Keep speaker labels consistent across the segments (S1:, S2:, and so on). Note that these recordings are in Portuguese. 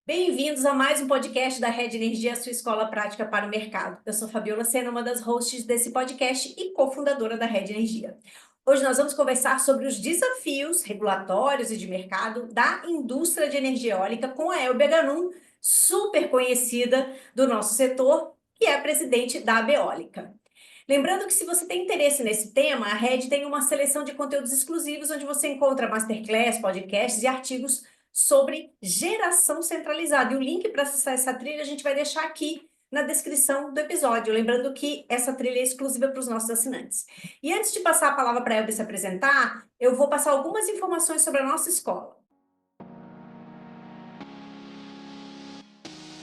S1: Bem-vindos a mais um podcast da Rede Energia, sua escola prática para o mercado. Eu sou Fabiola Sena, uma das hosts desse podcast e cofundadora da Rede Energia. Hoje nós vamos conversar sobre os desafios regulatórios e de mercado da indústria de energia eólica com a Elbia Ganum, super conhecida do nosso setor, que é a presidente da Abeólica. Lembrando que se você tem interesse nesse tema, a Rede tem uma seleção de conteúdos exclusivos onde você encontra masterclass, podcasts e artigos sobre geração centralizada. E o link para acessar essa trilha a gente vai deixar aqui na descrição do episódio. Lembrando que essa trilha é exclusiva para os nossos assinantes. E antes de passar a palavra para a Elbe se apresentar, eu vou passar algumas informações sobre a nossa escola.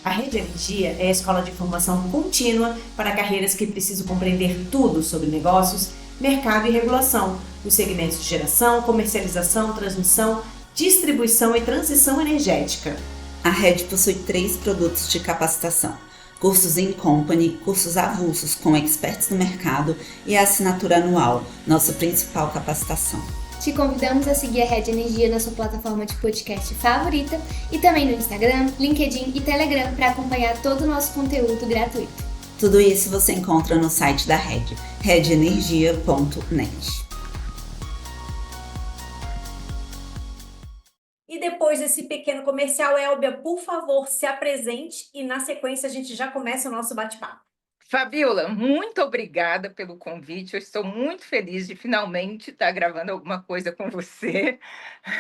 S1: A Rede Energia é a escola de formação contínua para carreiras que precisam compreender tudo sobre negócios, mercado e regulação, os segmentos de geração, comercialização, transmissão, distribuição e transição energética.
S2: A Rede possui 3 produtos de capacitação: cursos in company, cursos avulsos com experts no mercado e a assinatura anual, nossa principal capacitação.
S3: Te convidamos a seguir a Rede Energia na sua plataforma de podcast favorita e também no Instagram, LinkedIn e Telegram para acompanhar todo o nosso conteúdo gratuito.
S2: Tudo isso você encontra no site da Rede, redenergia.net.
S1: E depois desse pequeno comercial, Elbia, por favor, se apresente e na sequência a gente já começa o nosso bate-papo.
S4: Fabiola, muito obrigada pelo convite. Eu estou muito feliz de finalmente estar gravando alguma coisa com você.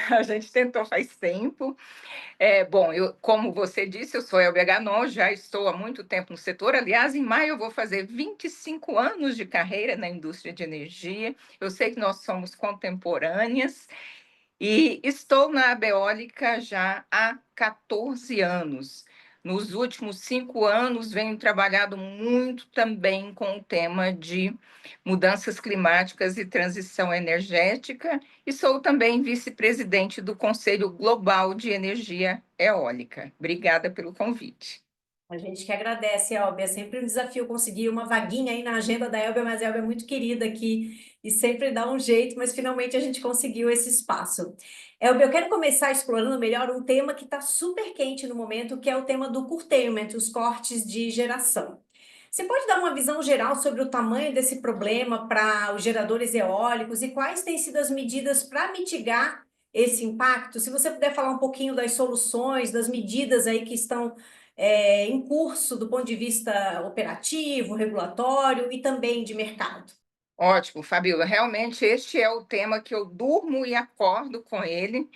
S4: A gente tentou faz tempo. Como você disse, eu sou Elbia Ganum, já estou há muito tempo no setor. Aliás, em maio eu vou fazer 25 anos de carreira na indústria de energia. Eu sei que nós somos contemporâneas e estou na Abeólica já há 14 anos. Nos últimos 5 anos, venho trabalhando muito também com o tema de mudanças climáticas e transição energética, e sou também vice-presidente do Conselho Global de Energia Eólica. Obrigada pelo convite.
S1: A gente que agradece, Elbia. É sempre um desafio conseguir uma vaguinha aí na agenda da Elbia, mas a Elbia é muito querida aqui e sempre dá um jeito, mas finalmente a gente conseguiu esse espaço. Elbia, eu quero começar explorando melhor um tema que está super quente no momento, que é o tema do curtailment, os cortes de geração. Você pode dar uma visão geral sobre o tamanho desse problema para os geradores eólicos e quais têm sido as medidas para mitigar esse impacto? Se você puder falar um pouquinho das soluções, das medidas aí que estão em curso do ponto de vista operativo, regulatório e também de mercado.
S4: Ótimo, Fabiola. Realmente este é o tema que eu durmo e acordo com ele.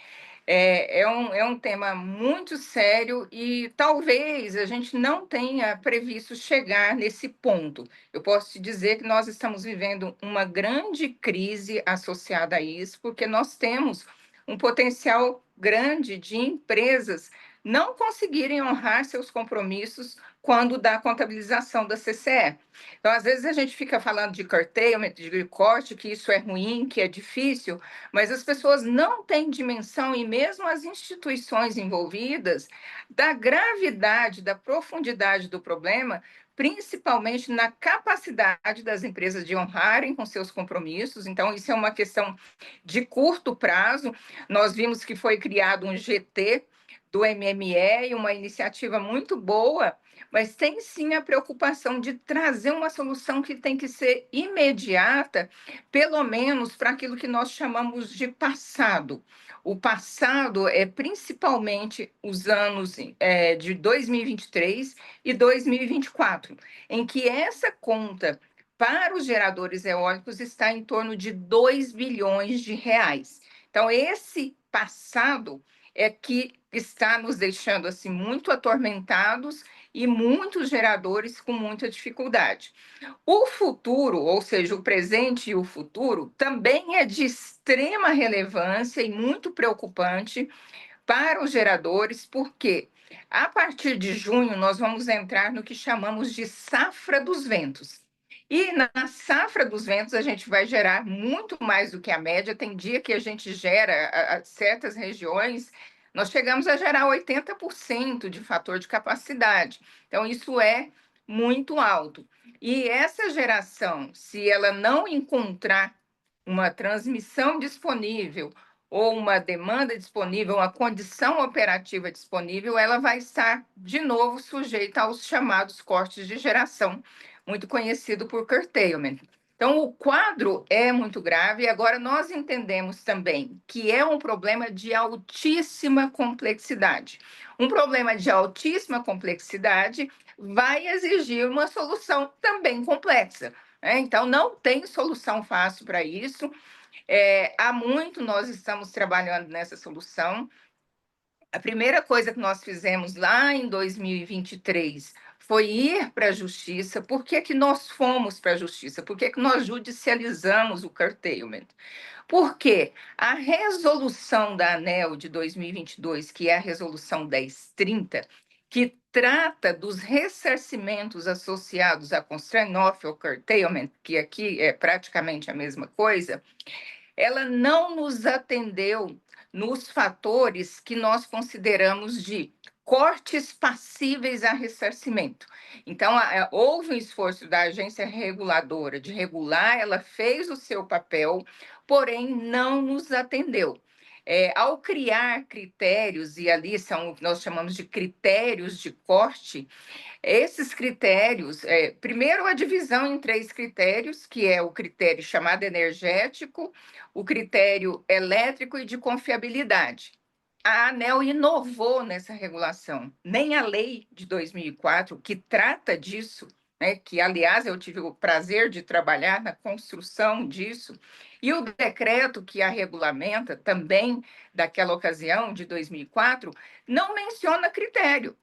S4: É um tema muito sério e talvez a gente não tenha previsto chegar nesse ponto. Eu posso te dizer que nós estamos vivendo uma grande crise associada a isso, porque nós temos um potencial grande de empresas não conseguirem honrar seus compromissos quando da contabilização da CCE. Então, às vezes, a gente fica falando de curtailment, de corte, que isso é ruim, que é difícil, mas as pessoas não têm dimensão, e mesmo as instituições envolvidas, da gravidade, da profundidade do problema, principalmente na capacidade das empresas de honrarem com seus compromissos. Então, isso é uma questão de curto prazo. Nós vimos que foi criado um GT do MME, uma iniciativa muito boa, mas tem sim a preocupação de trazer uma solução que tem que ser imediata, pelo menos para aquilo que nós chamamos de passado. O passado é principalmente os anos de 2023 e 2024, em que essa conta para os geradores eólicos está em torno de 2 bilhões de reais. Então, esse passado é que está nos deixando assim muito atormentados e muitos geradores com muita dificuldade. O futuro, ou seja, o presente e o futuro, também é de extrema relevância e muito preocupante para os geradores, porque a partir de junho nós vamos entrar no que chamamos de safra dos ventos. E na safra dos ventos a gente vai gerar muito mais do que a média. Tem dia que a gente gera, certas regiões, nós chegamos a gerar 80% de fator de capacidade. Então, isso é muito alto. E essa geração, se ela não encontrar uma transmissão disponível ou uma demanda disponível, uma condição operativa disponível, ela vai estar, de novo, sujeita aos chamados cortes de geração, muito conhecido por curtailment. Então, o quadro é muito grave, e agora nós entendemos também que é um problema de altíssima complexidade. Um problema de altíssima complexidade vai exigir uma solução também complexa, né? Então, não tem solução fácil para isso. Há muito nós estamos trabalhando nessa solução. A primeira coisa que nós fizemos lá em 2023 foi ir para a justiça. Por que que nós fomos para a justiça? Por que que nós judicializamos o curtailment? Porque a resolução da ANEEL de 2022, que é a resolução 1030, que trata dos ressarcimentos associados a constraint off ou curtailment, que aqui é praticamente a mesma coisa, ela não nos atendeu nos fatores que nós consideramos de cortes passíveis a ressarcimento. Então, houve um esforço da agência reguladora de regular, ela fez o seu papel, porém não nos atendeu. Ao criar critérios, e ali são o que nós chamamos de critérios de corte, esses critérios, primeiro a divisão em 3 critérios, que é o critério chamado energético, o critério elétrico e de confiabilidade. A ANEEL inovou nessa regulação. Nem a lei de 2004, que trata disso, né, que, aliás, eu tive o prazer de trabalhar na construção disso, e o decreto que a regulamenta, também daquela ocasião, de 2004, não menciona critério,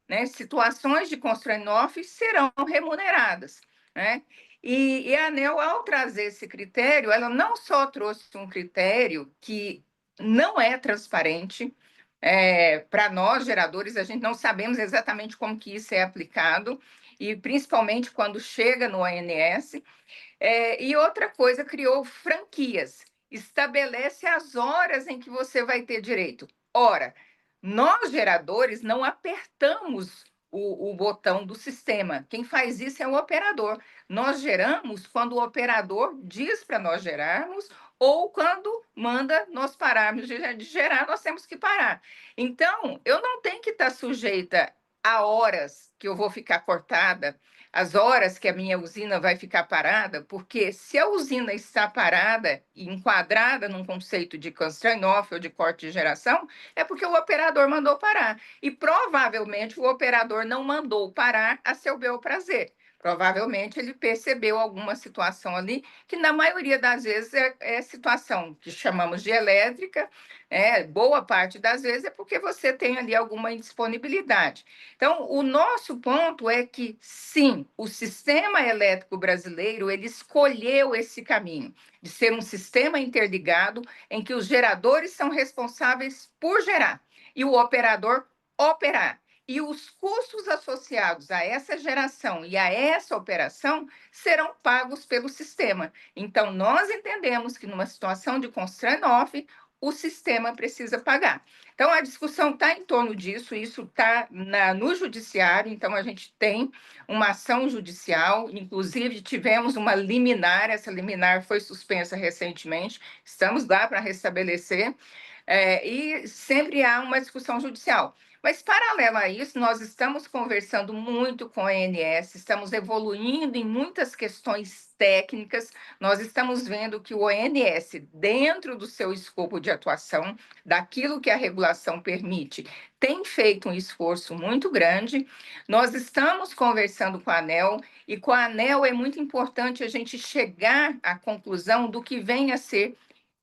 S4: né? Situações de constraint off serão remuneradas, né? E a ANEEL, ao trazer esse critério, ela não só trouxe um critério que não é transparente, para nós, geradores, a gente não sabemos exatamente como que isso é aplicado, e principalmente quando chega no ONS. E outra coisa, criou franquias, estabelece as horas em que você vai ter direito. Ora, nós, geradores, não apertamos o botão do sistema. Quem faz isso é o operador. Nós geramos quando o operador diz para nós gerarmos, ou quando manda nós pararmos de gerar, nós temos que parar. Então, eu não tenho que estar sujeita a horas que eu vou ficar cortada, as horas que a minha usina vai ficar parada, porque se a usina está parada e enquadrada num conceito de constraint off ou de corte de geração, é porque o operador mandou parar. E provavelmente o operador não mandou parar a seu bel prazer. Provavelmente ele percebeu alguma situação ali, que na maioria das vezes é situação que chamamos de elétrica, boa parte das vezes é porque você tem ali alguma indisponibilidade. Então, o nosso ponto é que, sim, o sistema elétrico brasileiro, ele escolheu esse caminho de ser um sistema interligado em que os geradores são responsáveis por gerar e o operador operar. E os custos associados a essa geração e a essa operação serão pagos pelo sistema. Então, nós entendemos que numa situação de constraint off, o sistema precisa pagar. Então, a discussão está em torno disso, isso está no judiciário, então a gente tem uma ação judicial, inclusive tivemos uma liminar, essa liminar foi suspensa recentemente, estamos lá para restabelecer, e sempre há uma discussão judicial. Mas, paralelo a isso, nós estamos conversando muito com a ONS, estamos evoluindo em muitas questões técnicas, nós estamos vendo que o ONS, dentro do seu escopo de atuação, daquilo que a regulação permite, tem feito um esforço muito grande. Nós estamos conversando com a ANEEL, e com a ANEEL é muito importante a gente chegar à conclusão do que vem a ser,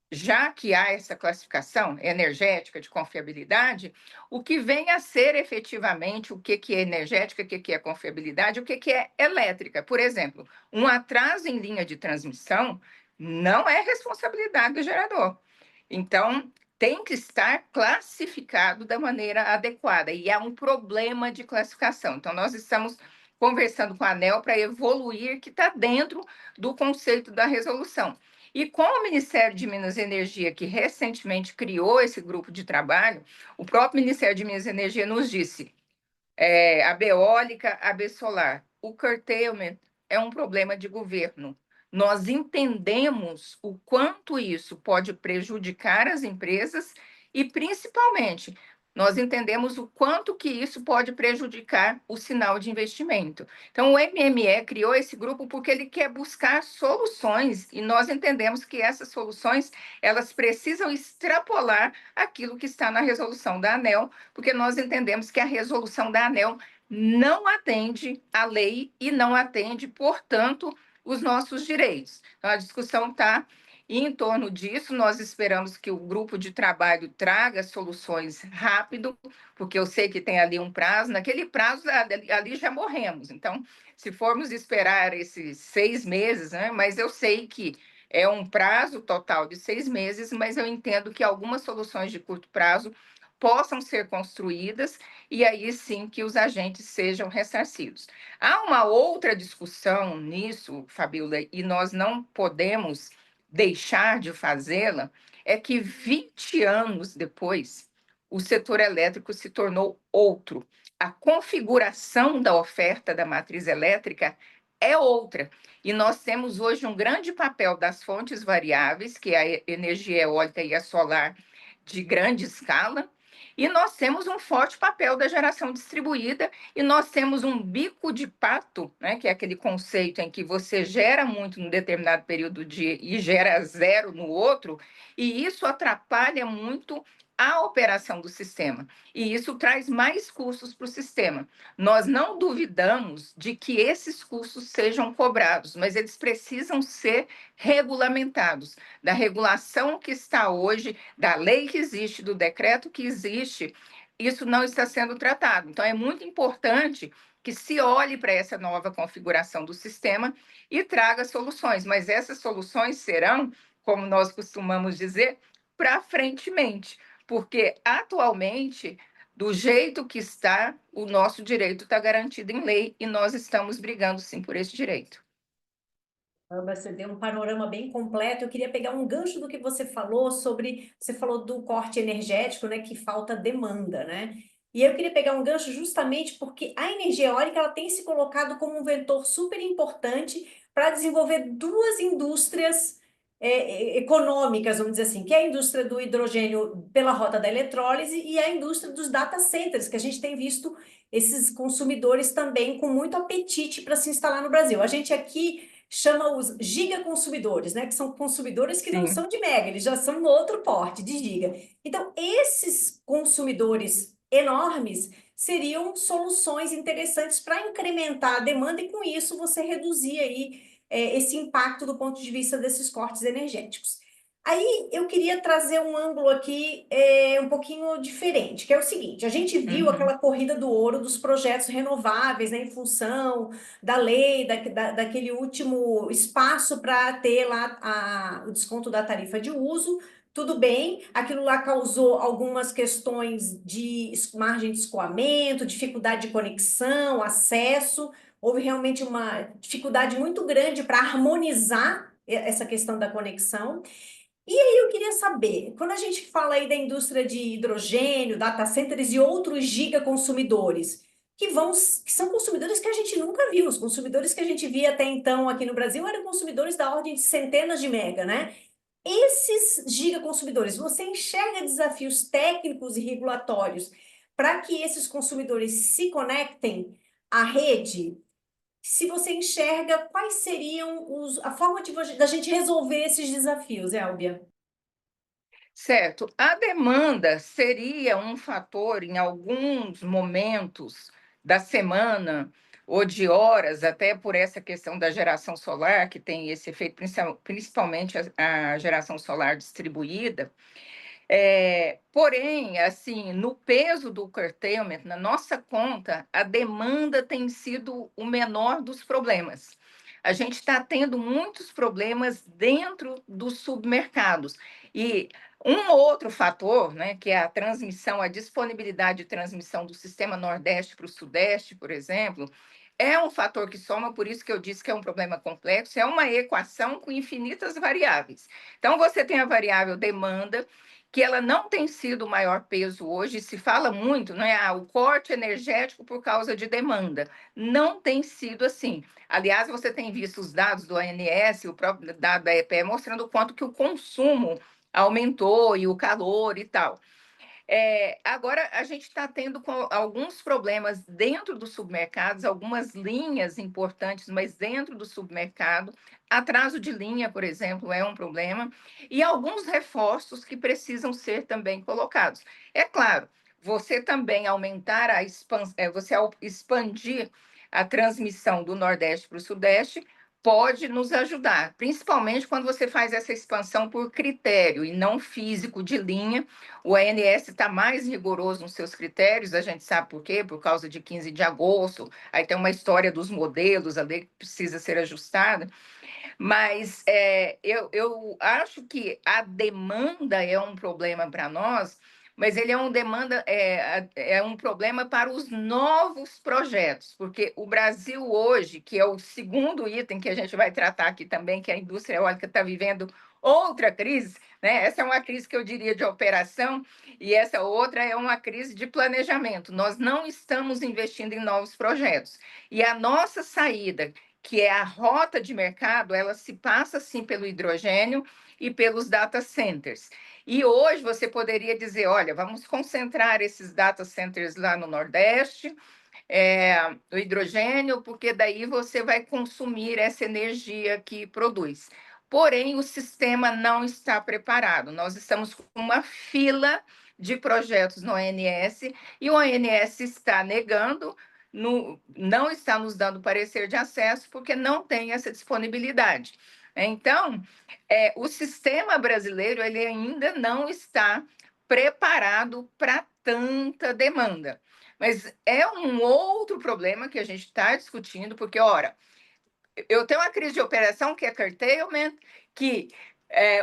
S4: já que há essa classificação energética de confiabilidade, o que vem a ser efetivamente o que é energética, o que é confiabilidade, o que é elétrica. Por exemplo, um atraso em linha de transmissão não é responsabilidade do gerador. Então, tem que estar classificado da maneira adequada, e é um problema de classificação. Então, nós estamos conversando com a ANEEL para evoluir, que está dentro do conceito da resolução. E com o Ministério de Minas e Energia, que recentemente criou esse grupo de trabalho, o próprio Ministério de Minas e Energia nos disse, a eólica, a solar, o curtailment é um problema de governo, nós entendemos o quanto isso pode prejudicar as empresas e, principalmente, nós entendemos o quanto que isso pode prejudicar o sinal de investimento. Então, o MME criou esse grupo porque ele quer buscar soluções e nós entendemos que essas soluções elas precisam extrapolar aquilo que está na resolução da ANEEL, porque nós entendemos que a resolução da ANEEL não atende à lei e não atende, portanto, os nossos direitos. Então, a discussão está em torno disso. Nós esperamos que o grupo de trabalho traga soluções rápido, porque eu sei que tem ali um prazo. Naquele prazo, ali já morremos. Então, se formos esperar esses 6 meses, né, mas eu sei que é um prazo total de 6 meses, mas eu entendo que algumas soluções de curto prazo possam ser construídas e aí sim que os agentes sejam ressarcidos. Há uma outra discussão nisso, Fabíola, e nós não podemos deixar de fazê-la, é que 20 anos depois, o setor elétrico se tornou outro. A configuração da oferta da matriz elétrica é outra. E nós temos hoje um grande papel das fontes variáveis, que é a energia eólica e a solar de grande escala, e nós temos um forte papel da geração distribuída, e nós temos um bico de pato, né, que é aquele conceito em que você gera muito num determinado período do dia e gera zero no outro, e isso atrapalha muito a operação do sistema, e isso traz mais custos para o sistema. Nós não duvidamos de que esses custos sejam cobrados, mas eles precisam ser regulamentados, da regulação que está hoje, da lei que existe, do decreto que existe, isso não está sendo tratado. Então, é muito importante que se olhe para essa nova configuração do sistema e traga soluções, mas essas soluções serão, como nós costumamos dizer, para frentemente, porque atualmente, do jeito que está, o nosso direito está garantido em lei e nós estamos brigando sim por esse direito.
S1: Você deu um panorama bem completo. Eu queria pegar um gancho do que você falou sobre, você falou do corte energético, né, que falta demanda, né? E eu queria pegar um gancho justamente porque a energia eólica ela tem se colocado como um vetor super importante para desenvolver duas indústrias econômicas, vamos dizer assim, que é a indústria do hidrogênio pela rota da eletrólise e a indústria dos data centers, que a gente tem visto esses consumidores também com muito apetite para se instalar no Brasil. A gente aqui chama os gigaconsumidores, né? Que são consumidores que não
S4: Sim.
S1: são de mega, eles já são no outro porte de giga. Então, esses consumidores enormes seriam soluções interessantes para incrementar a demanda e, com isso, você reduzir aí esse impacto do ponto de vista desses cortes energéticos. Aí eu queria trazer um ângulo aqui um pouquinho diferente, que é o seguinte: a gente viu aquela corrida do ouro dos projetos renováveis, né, em função da lei, daquele último espaço para ter lá o desconto da tarifa de uso. Tudo bem, aquilo lá causou algumas questões de margem de escoamento, dificuldade de conexão, acesso. Houve realmente uma dificuldade muito grande para harmonizar essa questão da conexão. E aí eu queria saber, quando a gente fala aí da indústria de hidrogênio, data centers e outros gigaconsumidores, que são consumidores que a gente nunca viu, os consumidores que a gente via até então aqui no Brasil eram consumidores da ordem de centenas de mega, né? Esses gigaconsumidores, você enxerga desafios técnicos e regulatórios para que esses consumidores se conectem à rede? Se você enxerga, quais seriam a forma da gente resolver esses desafios, Elbia?
S4: Certo. A demanda seria um fator em alguns momentos da semana ou de horas, até por essa questão da geração solar, que tem esse efeito, principalmente a geração solar distribuída. Porém, assim, no peso do curtailment, na nossa conta, a demanda tem sido o menor dos problemas. A gente está tendo muitos problemas dentro dos submercados. E um outro fator, né, que é a transmissão, a disponibilidade de transmissão do sistema Nordeste para o Sudeste, por exemplo, é um fator que soma, por isso que eu disse que é um problema complexo, é uma equação com infinitas variáveis. Então, você tem a variável demanda, que ela não tem sido o maior peso hoje, se fala muito, né? O corte energético por causa de demanda. Não tem sido assim. Aliás, você tem visto os dados do ANS, o próprio dado da EPE, mostrando o quanto que o consumo aumentou e o calor e tal. Agora, a gente está tendo alguns problemas dentro dos supermercados, algumas linhas importantes, mas dentro do supermercado. Atraso de linha, por exemplo, é um problema, e alguns reforços que precisam ser também colocados. É claro, você também aumentar você expandir a transmissão do Nordeste para o Sudeste pode nos ajudar, principalmente quando você faz essa expansão por critério e não físico de linha. O ANS está mais rigoroso nos seus critérios, a gente sabe por quê? Por causa de 15 de agosto, aí tem uma história dos modelos ali que precisa ser ajustada, mas eu acho que a demanda é um problema para nós, mas ele é um problema para os novos projetos, porque o Brasil hoje, que é o segundo item que a gente vai tratar aqui também, que a indústria eólica está vivendo outra crise, né? Essa é uma crise que eu diria de operação, e essa outra é uma crise de planejamento. Nós não estamos investindo em novos projetos. E a nossa saída, que é a rota de mercado, ela se passa, sim, pelo hidrogênio e pelos data centers. E hoje você poderia dizer, olha, vamos concentrar esses data centers lá no Nordeste, o hidrogênio, porque daí você vai consumir essa energia que produz. Porém, o sistema não está preparado. Nós estamos com uma fila de projetos no ONS e o ONS está negando, não está nos dando parecer de acesso porque não tem essa disponibilidade. Então, o sistema brasileiro ele ainda não está preparado para tanta demanda. Mas é um outro problema que a gente está discutindo, porque, ora, eu tenho uma crise de operação que é curtailment, que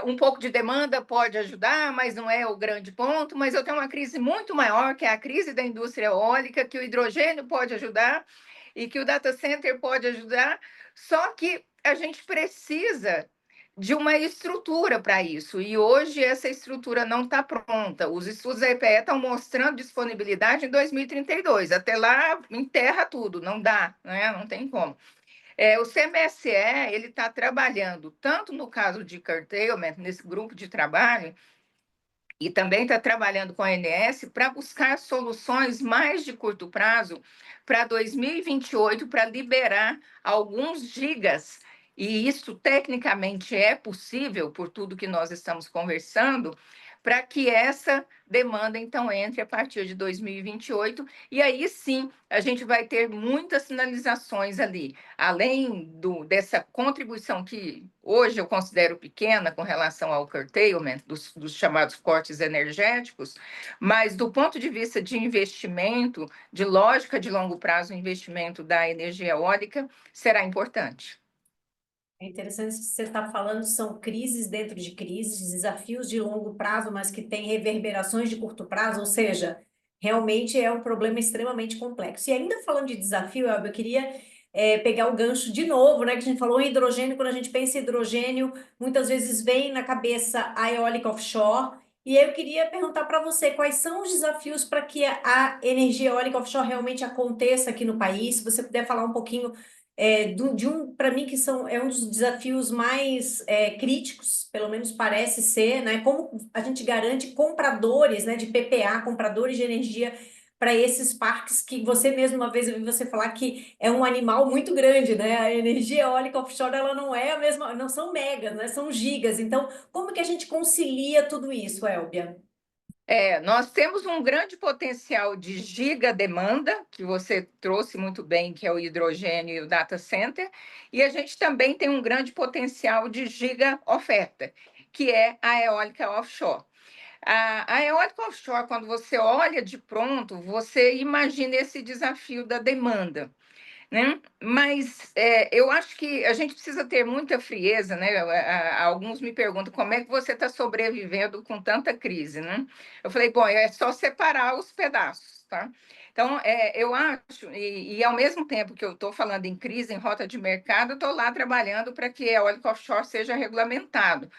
S4: um pouco de demanda pode ajudar, mas não é o grande ponto, mas eu tenho uma crise muito maior, que é a crise da indústria eólica, que o hidrogênio pode ajudar e que o data center pode ajudar, só que a gente precisa de uma estrutura para isso, e hoje essa estrutura não está pronta. Os estudos da EPE estão mostrando disponibilidade em 2032, até lá enterra tudo, não dá, né? Não tem como. O CMSE ele está trabalhando tanto no caso de curtailment, nesse grupo de trabalho, e também está trabalhando com a ANS para buscar soluções mais de curto prazo para 2028, para liberar alguns gigas, e isso tecnicamente é possível, por tudo que nós estamos conversando, para que essa demanda, então, entre a partir de 2028, e aí sim a gente vai ter muitas sinalizações ali, além dessa contribuição que hoje eu considero pequena com relação ao curtailment, dos chamados cortes energéticos, mas do ponto de vista de investimento, de lógica de longo prazo, o investimento da energia eólica será importante.
S1: É interessante isso que você está falando, são crises dentro de crises, desafios de longo prazo, mas que têm reverberações de curto prazo, ou seja, realmente é um problema extremamente complexo. E ainda falando de desafio, Elba, eu queria pegar o gancho de novo, né? Que a gente falou em hidrogênio, quando a gente pensa em hidrogênio, muitas vezes vem na cabeça a eólica offshore. E eu queria perguntar para você quais são os desafios para que a energia eólica offshore realmente aconteça aqui no país. Se você puder falar um pouquinho para mim, que é um dos desafios mais críticos, pelo menos parece ser, né? Como a gente garante compradores, né, de PPA, compradores de energia para esses parques que você mesmo uma vez eu vi você falar que é um animal muito grande, né? A energia eólica offshore, ela não é a mesma, não são megas, né? São gigas. Então, como que a gente concilia tudo isso, Elbia?
S4: Nós temos um grande potencial de gigademanda, que você trouxe muito bem, que é o hidrogênio e o data center, e a gente também tem um grande potencial de giga oferta, que é a eólica offshore. A eólica offshore, quando você olha de pronto, você imagina esse desafio da demanda, né? Mas eu acho que a gente precisa ter muita frieza, né? Alguns me perguntam como é que você está sobrevivendo com tanta crise, né? Eu falei, bom, é só separar os pedaços, tá? Então, eu acho, e ao mesmo tempo que eu estou falando em crise, em rota de mercado, eu estou lá trabalhando para que a eólica offshore seja regulamentado,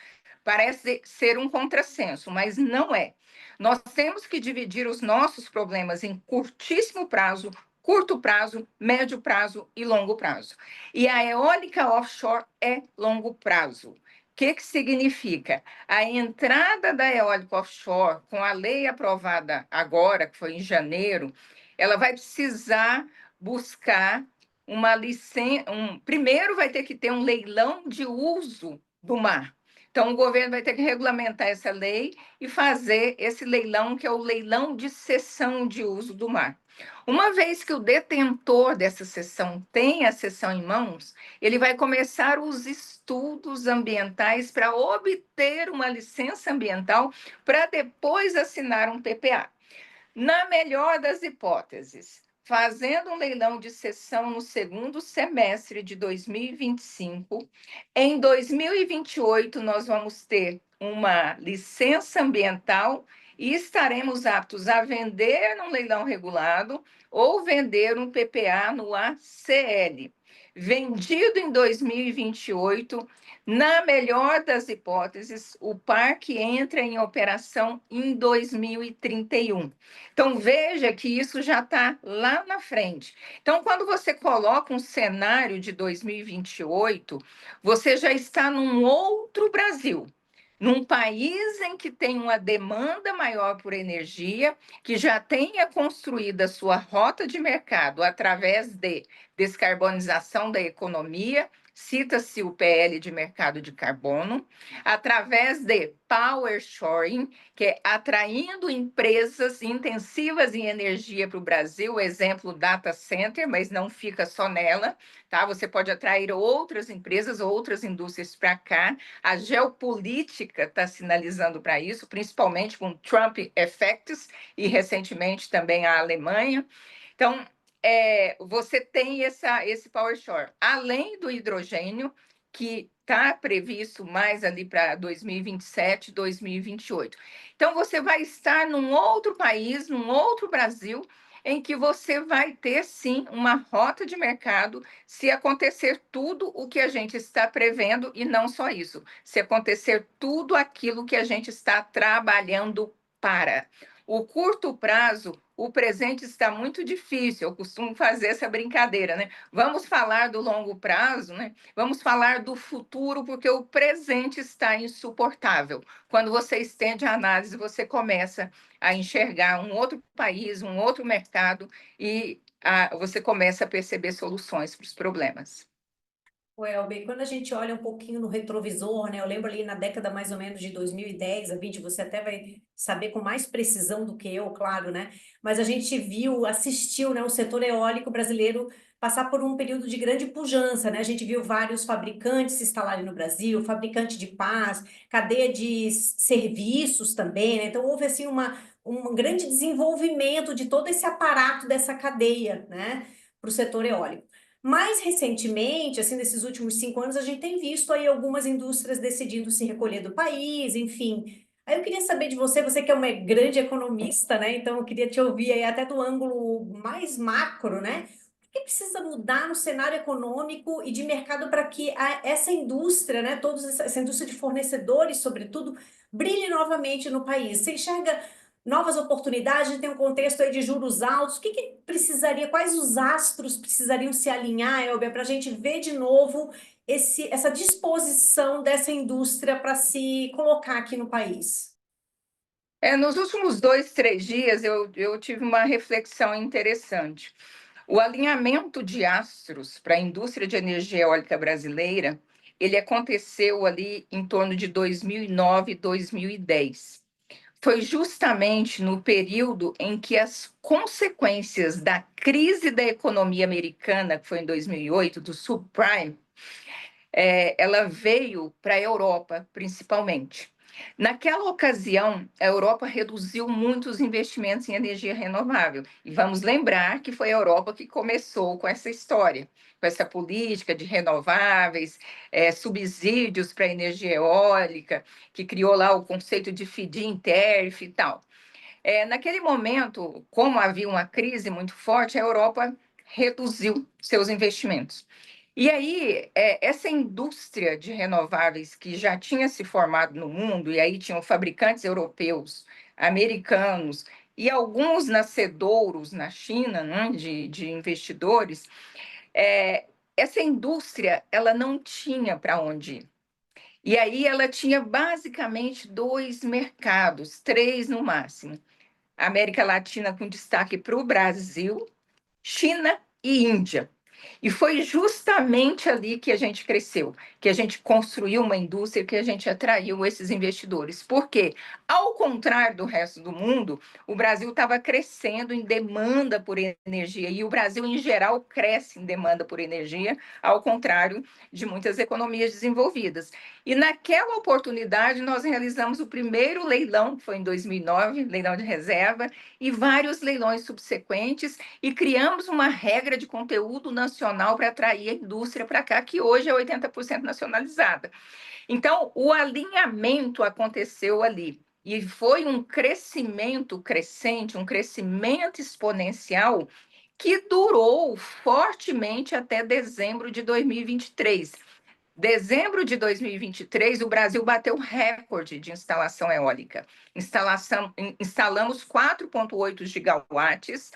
S4: Parece ser um contrassenso, mas não é. Nós temos que dividir os nossos problemas em curtíssimo prazo, curto prazo, médio prazo e longo prazo. E a eólica offshore é longo prazo. O que significa? A entrada da eólica offshore, com a lei aprovada agora, que foi em janeiro, ela vai precisar buscar uma licença. Primeiro, vai ter que ter um leilão de uso do mar. Então, o governo vai ter que regulamentar essa lei e fazer esse leilão, que é o leilão de cessão de uso do mar. Uma vez que o detentor dessa cessão tem a cessão em mãos, ele vai começar os estudos ambientais para obter uma licença ambiental para depois assinar um PPA. Na melhor das hipóteses, fazendo um leilão de cessão no segundo semestre de 2025, em 2028 nós vamos ter uma licença ambiental e estaremos aptos a vender num leilão regulado ou vender um PPA no ACL. Vendido em 2028, na melhor das hipóteses, o parque entra em operação em 2031. Então, veja que isso já está lá na frente. Então, quando você coloca um cenário de 2028, você já está num outro Brasil, num país em que tem uma demanda maior por energia, que já tenha construído a sua rota de mercado através de descarbonização da economia, cita-se o PL de mercado de carbono, através de power shoring, que é atraindo empresas intensivas em energia para o Brasil, exemplo, data center, mas não fica só nela, tá? Você pode atrair outras empresas, outras indústrias para cá. A geopolítica está sinalizando para isso, principalmente com Trump effects e recentemente também a Alemanha. Então, você tem esse power shore, além do hidrogênio, que está previsto mais ali para 2027, 2028. Então, você vai estar num outro país, num outro Brasil, em que você vai ter, sim, uma rota de mercado se acontecer tudo o que a gente está prevendo, e não só isso, se acontecer tudo aquilo que a gente está trabalhando para. O curto prazo, o presente está muito difícil, eu costumo fazer essa brincadeira, né? Vamos falar do longo prazo, né? Vamos falar do futuro, porque o presente está insuportável. Quando você estende a análise, você começa a enxergar um outro país, um outro mercado, e você começa a perceber soluções para os problemas.
S1: Elber, quando a gente olha um pouquinho no retrovisor, né? Eu lembro ali na década mais ou menos de 2010 a 20, você até vai saber com mais precisão do que eu, claro, né? Mas a gente assistiu, né, o setor eólico brasileiro passar por um período de grande pujança, né? A gente viu vários fabricantes se instalarem no Brasil, fabricante de pás, cadeia de serviços também, né? Então houve assim um grande desenvolvimento de todo esse aparato dessa cadeia, né, para o setor eólico. Mais recentemente, assim, nesses últimos 5 anos, a gente tem visto aí algumas indústrias decidindo se recolher do país, enfim. Aí eu queria saber de você, você que é uma grande economista, né? Então eu queria te ouvir aí até do ângulo mais macro, né? O que precisa mudar no cenário econômico e de mercado para que essa indústria, né, toda essa indústria de fornecedores, sobretudo, brilhe novamente no país? Você enxerga novas oportunidades, tem um contexto aí de juros altos, o que precisaria, quais os astros precisariam se alinhar, Elber, para a gente ver de novo essa disposição dessa indústria para se colocar aqui no país?
S4: Nos últimos 2, 3 dias, eu tive uma reflexão interessante. O alinhamento de astros para a indústria de energia eólica brasileira, ele aconteceu ali em torno de 2009 e 2010. Foi justamente no período em que as consequências da crise da economia americana, que foi em 2008, do subprime, ela veio para a Europa, principalmente. Naquela ocasião, a Europa reduziu muito os investimentos em energia renovável. E vamos lembrar que foi a Europa que começou com essa história, com essa política de renováveis, subsídios para a energia eólica, que criou lá o conceito de feed-in tariff e tal. Naquele momento, como havia uma crise muito forte, a Europa reduziu seus investimentos. E aí, essa indústria de renováveis que já tinha se formado no mundo, e aí tinham fabricantes europeus, americanos e alguns nascedouros na China, né, de investidores, essa indústria ela não tinha para onde ir. E aí ela tinha basicamente dois mercados, três no máximo. América Latina com destaque para o Brasil, China e Índia. E foi justamente ali que a gente cresceu, que a gente construiu uma indústria, que a gente atraiu esses investidores. Porque, ao contrário do resto do mundo, o Brasil estava crescendo em demanda por energia, e o Brasil, em geral, cresce em demanda por energia, ao contrário de muitas economias desenvolvidas. E naquela oportunidade, nós realizamos o primeiro leilão, que foi em 2009, leilão de reserva, e vários leilões subsequentes, e criamos uma regra de conteúdo nacional para atrair a indústria para cá, que hoje é 80% nacionalizada. Então, o alinhamento aconteceu ali. E foi um crescimento crescente, um crescimento exponencial que durou fortemente até dezembro de 2023. Dezembro de 2023, o Brasil bateu recorde de instalação eólica. Instalamos 4,8 gigawatts,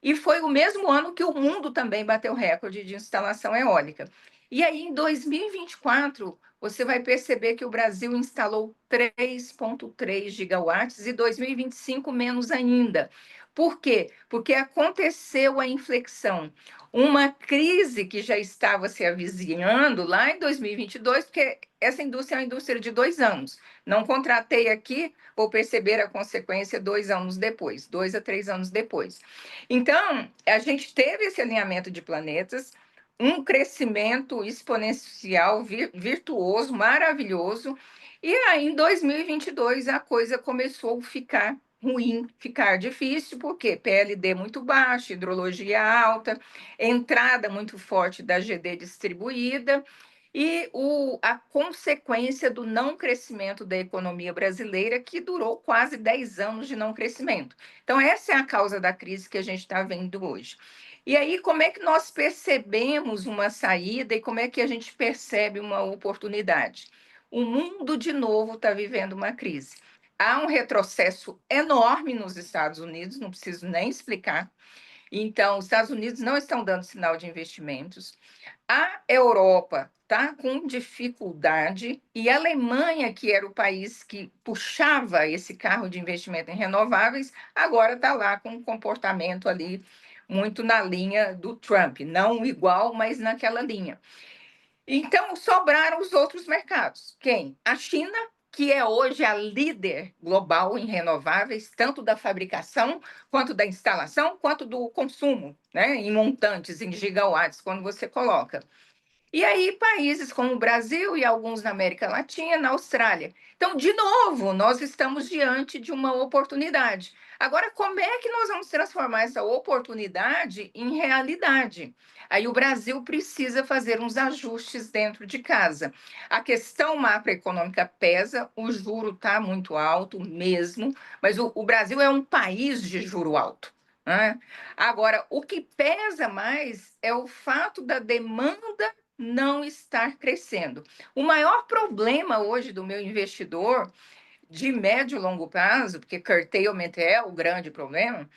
S4: e foi o mesmo ano que o mundo também bateu recorde de instalação eólica. E aí, em 2024, você vai perceber que o Brasil instalou 3,3 gigawatts e 2025 menos ainda. Por quê? Porque aconteceu a inflexão. Uma crise que já estava se avizinhando lá em 2022, porque essa indústria é uma indústria de 2 anos. Não contratei aqui, vou perceber a consequência 2 anos depois, 2 a 3 anos depois. Então, a gente teve esse alinhamento de planetas, um crescimento exponencial, virtuoso, maravilhoso, e aí em 2022 a coisa começou a ficar ruim, ficar difícil, porque PLD muito baixo, hidrologia alta, entrada muito forte da GD distribuída, e a consequência do não crescimento da economia brasileira, que durou quase 10 anos de não crescimento. Então, essa é a causa da crise que a gente está vendo hoje. E aí, como é que nós percebemos uma saída e como é que a gente percebe uma oportunidade? O mundo, de novo, está vivendo uma crise. Há um retrocesso enorme nos Estados Unidos, não preciso nem explicar. Então, os Estados Unidos não estão dando sinal de investimentos. A Europa está com dificuldade, e a Alemanha, que era o país que puxava esse carro de investimento em renováveis, agora está lá com um comportamento ali muito na linha do Trump, não igual, mas naquela linha. Então, sobraram os outros mercados. Quem? A China, que é hoje a líder global em renováveis, tanto da fabricação, quanto da instalação, quanto do consumo, né? Em montantes, em gigawatts, quando você coloca. E aí, países como o Brasil e alguns na América Latina, na Austrália. Então, de novo, nós estamos diante de uma oportunidade. Agora, como é que nós vamos transformar essa oportunidade em realidade? Aí o Brasil precisa fazer uns ajustes dentro de casa. A questão macroeconômica pesa, o juro está muito alto mesmo, mas o Brasil é um país de juro alto, né? Agora, o que pesa mais é o fato da demanda não estar crescendo. O maior problema hoje do meu investidor de médio e longo prazo, porque curtailment é o grande problema,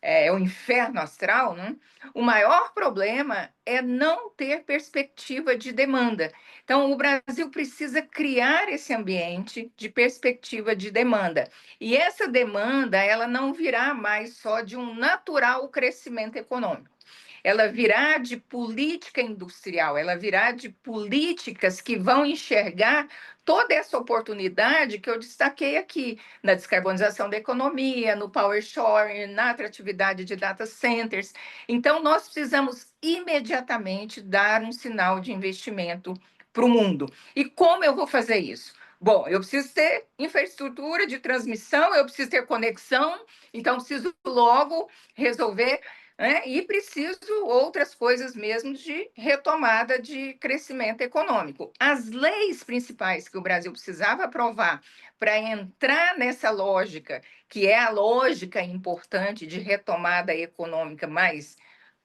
S4: é o inferno astral, né? O maior problema é não ter perspectiva de demanda. Então, o Brasil precisa criar esse ambiente de perspectiva de demanda. E essa demanda, ela não virá mais só de um natural crescimento econômico. Ela virá de política industrial, ela virá de políticas que vão enxergar toda essa oportunidade que eu destaquei aqui, na descarbonização da economia, no power shoring, na atratividade de data centers. Então, nós precisamos imediatamente dar um sinal de investimento para o mundo. E como eu vou fazer isso? Bom, eu preciso ter infraestrutura de transmissão, eu preciso ter conexão, então preciso logo resolver, né? E preciso outras coisas mesmo de retomada de crescimento econômico. As leis principais que o Brasil precisava aprovar para entrar nessa lógica, que é a lógica importante de retomada econômica mais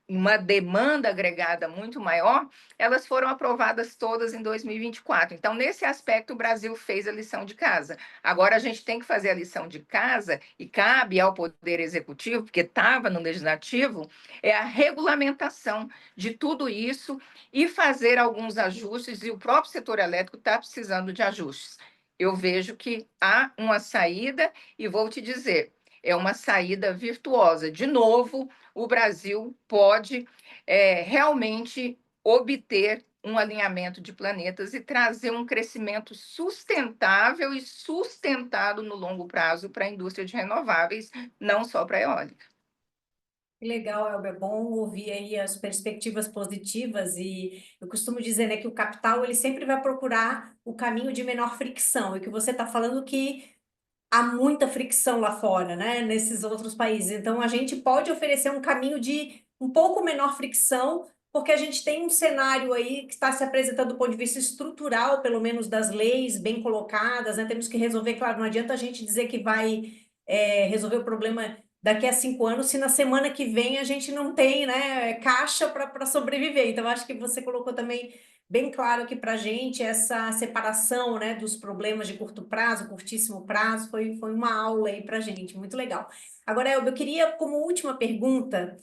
S4: uma demanda agregada muito maior, elas foram aprovadas todas em 2024. Então, nesse aspecto, o Brasil fez a lição de casa. Agora, a gente tem que fazer a lição de casa, e cabe ao Poder Executivo, porque estava no Legislativo, é a regulamentação de tudo isso e fazer alguns ajustes, e o próprio setor elétrico está precisando de ajustes. Eu vejo que há uma saída, e vou te dizer, é uma saída virtuosa. De novo, o Brasil pode realmente obter um alinhamento de planetas e trazer um crescimento sustentável e sustentado no longo prazo para a indústria de renováveis, não só para a eólica.
S1: Que legal, Elber, é bom ouvir aí as perspectivas positivas e eu costumo dizer, né, que o capital ele sempre vai procurar o caminho de menor fricção e que você está falando que há muita fricção lá fora, né, nesses outros países. Então, a gente pode oferecer um caminho de um pouco menor fricção, porque a gente tem um cenário aí que está se apresentando do ponto de vista estrutural, pelo menos das leis bem colocadas, né? Temos que resolver, claro, não adianta a gente dizer que vai resolver o problema daqui a 5 anos, se na semana que vem a gente não tem, né, caixa para sobreviver. Então, acho que você colocou também bem claro aqui para a gente essa separação, né, dos problemas de curto prazo, curtíssimo prazo, foi uma aula aí para a gente, muito legal. Agora, Elber, eu queria, como última pergunta,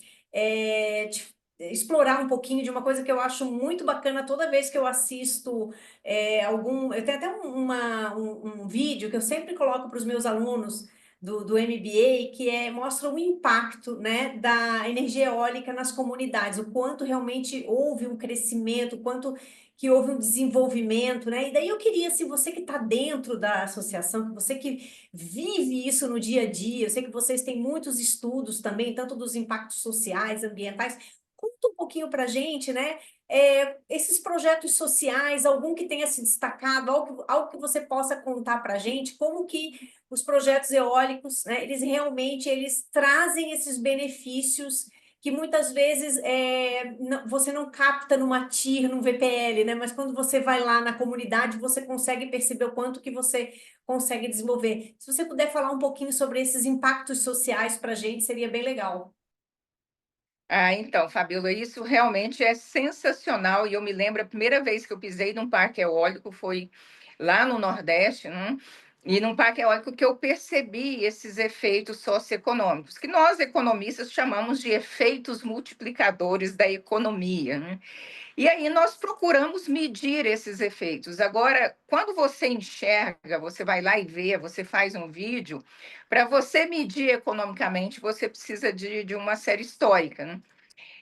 S1: explorar um pouquinho de uma coisa que eu acho muito bacana toda vez que eu assisto eu tenho até um vídeo que eu sempre coloco para os meus alunos do MBA, que mostra o impacto, né, da energia eólica nas comunidades, o quanto realmente houve um crescimento, o quanto que houve um desenvolvimento, né? E daí eu queria, se você que está dentro da associação, que você que vive isso no dia a dia, eu sei que vocês têm muitos estudos também, tanto dos impactos sociais, ambientais, conta um pouquinho para a gente, né? Esses projetos sociais, algum que tenha se destacado, algo que você possa contar para a gente, como que os projetos eólicos, né, eles realmente trazem esses benefícios que muitas vezes você não capta numa TIR, num VPL, né? Mas quando você vai lá na comunidade, você consegue perceber o quanto que você consegue desenvolver. Se você puder falar um pouquinho sobre esses impactos sociais para a gente, seria bem legal.
S4: Então, Fabíola, isso realmente é sensacional. E eu me lembro, a primeira vez que eu pisei num parque eólico foi lá no Nordeste, né? E num parque eólico que eu percebi esses efeitos socioeconômicos, que nós economistas chamamos de efeitos multiplicadores da economia, né? E aí nós procuramos medir esses efeitos. Agora, quando você enxerga, você vai lá e vê, você faz um vídeo, para você medir economicamente, você precisa de uma série histórica, né?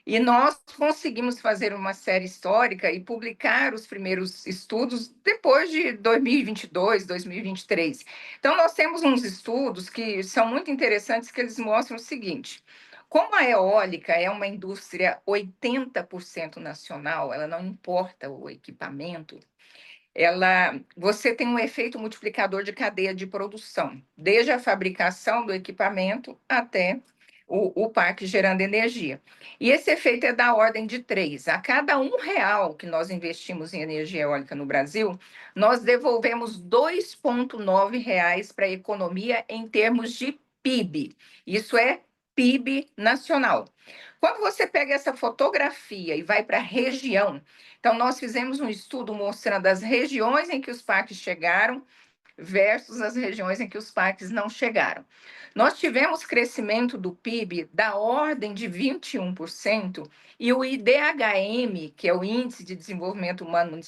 S4: E nós conseguimos fazer uma série histórica e publicar os primeiros estudos depois de 2022, 2023. Então, nós temos uns estudos que são muito interessantes, que eles mostram o seguinte: como a eólica é uma indústria 80% nacional, ela não importa o equipamento, você tem um efeito multiplicador de cadeia de produção, desde a fabricação do equipamento até o parque gerando energia. E esse efeito é da ordem de 3. A cada R$ 1 que nós investimos em energia eólica no Brasil, nós devolvemos R$ 2,9 para a economia em termos de PIB. Isso é PIB nacional. Quando você pega essa fotografia e vai para a região, então nós fizemos um estudo mostrando as regiões em que os parques chegaram versus as regiões em que os parques não chegaram. Nós tivemos crescimento do PIB da ordem de 21% e o IDHM, que é o Índice de Desenvolvimento Humano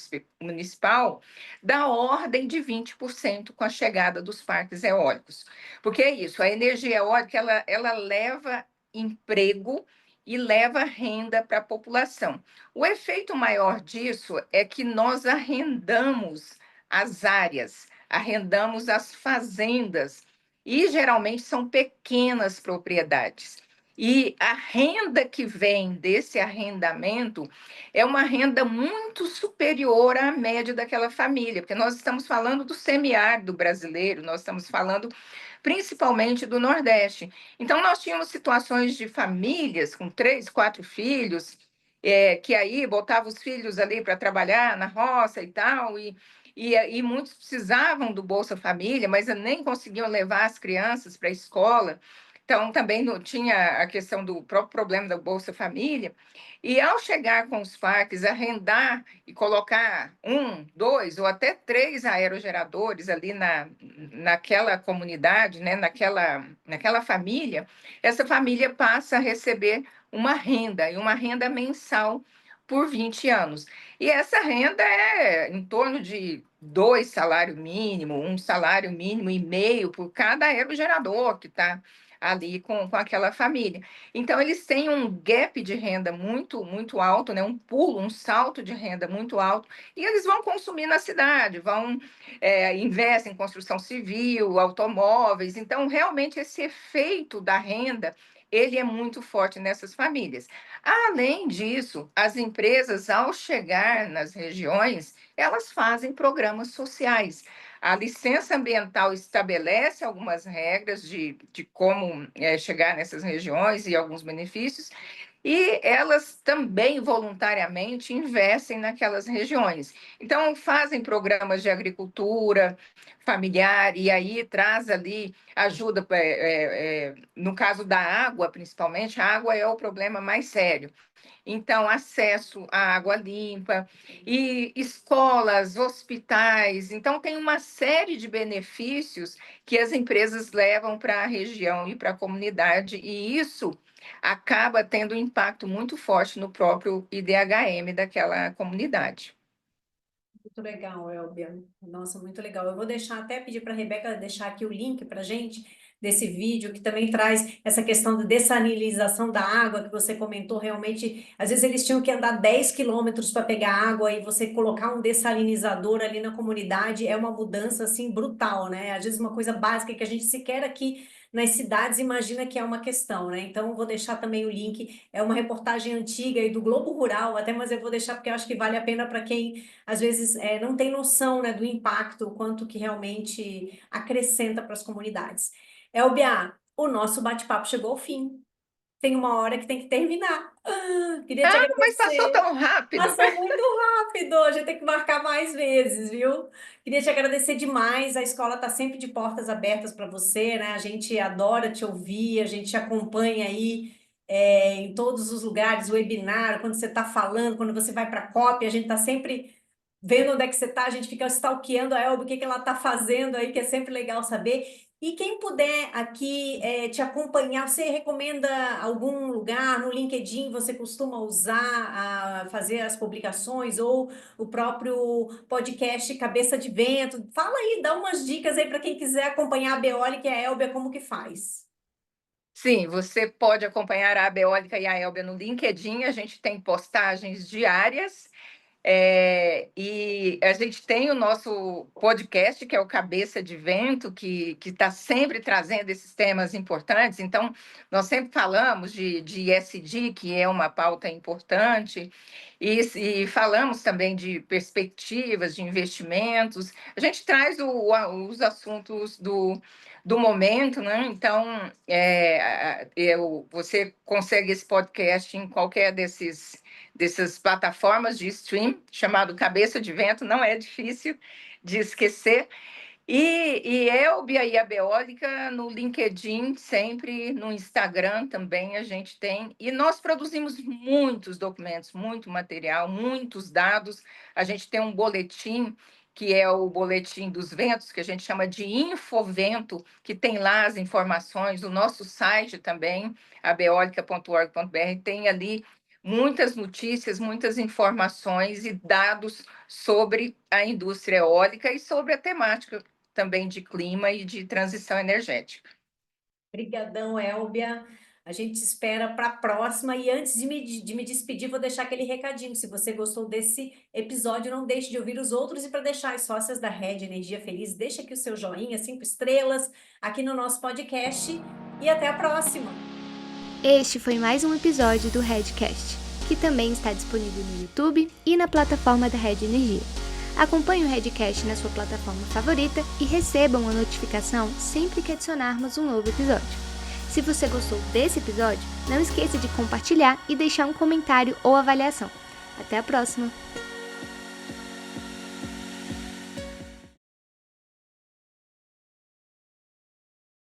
S4: Municipal, da ordem de 20% com a chegada dos parques eólicos. Porque é isso, a energia eólica ela leva emprego e leva renda para a população. O efeito maior disso é que nós arrendamos as áreas, arrendamos as fazendas, e geralmente são pequenas propriedades. E a renda que vem desse arrendamento é uma renda muito superior à média daquela família, porque nós estamos falando do semiárido brasileiro, nós estamos falando principalmente do Nordeste. Então, nós tínhamos situações de famílias com 3, 4 filhos, que aí botavam os filhos ali para trabalhar na roça e tal, e muitos precisavam do Bolsa Família, mas nem conseguiam levar as crianças para a escola. Então, também não tinha a questão do próprio problema da Bolsa Família. E ao chegar com os parques, arrendar e colocar 1, 2 ou até 3 aerogeradores ali naquela comunidade, né, naquela família, essa família passa a receber uma renda, e uma renda mensal por 20 anos. E essa renda é em torno de 2 salários mínimos, 1 salário mínimo e meio por cada aerogerador que está ali com aquela família. Então, eles têm um gap de renda muito alto, né? Um pulo, um salto de renda muito alto, e eles vão consumir na cidade, investem em construção civil, automóveis. Então, realmente, esse efeito da renda, ele é muito forte nessas famílias. Além disso, as empresas, ao chegar nas regiões, elas fazem programas sociais. A licença ambiental estabelece algumas regras de como chegar nessas regiões e alguns benefícios, e elas também voluntariamente investem naquelas regiões. Então, fazem programas de agricultura familiar, e aí traz ali ajuda, no caso da água, principalmente, a água é o problema mais sério. Então, acesso à água limpa, e escolas, hospitais. Então, tem uma série de benefícios que as empresas levam para a região e para a comunidade, e isso acaba tendo um impacto muito forte no próprio IDHM daquela comunidade.
S1: Muito legal, Elbia. Nossa, muito legal. Eu vou pedir para a Rebeca deixar aqui o link para a gente desse vídeo, que também traz essa questão da dessalinização da água, que você comentou realmente. Às vezes eles tinham que andar 10 quilômetros para pegar água, e você colocar um dessalinizador ali na comunidade é uma mudança, assim, brutal, né? Às vezes uma coisa básica que a gente sequer aqui nas cidades imagina que é uma questão, né? Então, vou deixar também o link. É uma reportagem antiga e do Globo Rural até, mas eu vou deixar porque eu acho que vale a pena para quem às vezes não tem noção, né, do impacto, o quanto que realmente acrescenta para as comunidades. Elbia, o nosso bate-papo chegou ao fim. Tem uma hora que tem que terminar. Queria te
S4: Mas passou
S1: agradecer.
S4: tão rápido.
S1: Passou muito rápido, a gente tem que marcar mais vezes, viu? Queria te agradecer demais. A escola está sempre de portas abertas para você, né? A gente adora te ouvir, a gente te acompanha aí em todos os lugares, webinar, quando você está falando, quando você vai para a COP, a gente está sempre vendo onde é que você está, a gente fica stalkeando a Elba, o que que ela está fazendo aí, que é sempre legal saber. E quem puder aqui te acompanhar, você recomenda algum lugar no LinkedIn você costuma usar a fazer as publicações, ou o próprio podcast Cabeça de Vento? Fala aí, dá umas dicas aí para quem quiser acompanhar a Beólica e a Elbia, como que faz?
S4: Sim, você pode acompanhar a Beólica e a Elbia no LinkedIn, a gente tem postagens diárias. E a gente tem o nosso podcast, que é o Cabeça de Vento, que está sempre trazendo esses temas importantes. Então, nós sempre falamos de ESG, que é uma pauta importante, e falamos também de perspectivas, de investimentos. A gente traz os assuntos do momento, né? Então, você consegue esse podcast em qualquer dessas plataformas de stream, chamado Cabeça de Vento, não é difícil de esquecer. E Elbia e a Beólica no LinkedIn, sempre no Instagram também a gente tem. E nós produzimos muitos documentos, muito material, muitos dados. A gente tem um boletim, que é o Boletim dos Ventos, que a gente chama de Infovento, que tem lá as informações. O nosso site também, abeolica.org.br, tem ali muitas notícias, muitas informações e dados sobre a indústria eólica e sobre a temática também de clima e de transição energética.
S1: Obrigadão, Elbia. A gente espera para a próxima. E antes de me despedir, vou deixar aquele recadinho. Se você gostou desse episódio, não deixe de ouvir os outros. E para deixar as sócias da Rede Energia Feliz, deixa aqui o seu joinha, 5 estrelas, aqui no nosso podcast. E até a próxima!
S3: Este foi mais um episódio do Redcast, que também está disponível no YouTube e na plataforma da Rede Energia. Acompanhe o Redcast na sua plataforma favorita e receba uma notificação sempre que adicionarmos um novo episódio. Se você gostou desse episódio, não esqueça de compartilhar e deixar um comentário ou avaliação. Até a próxima!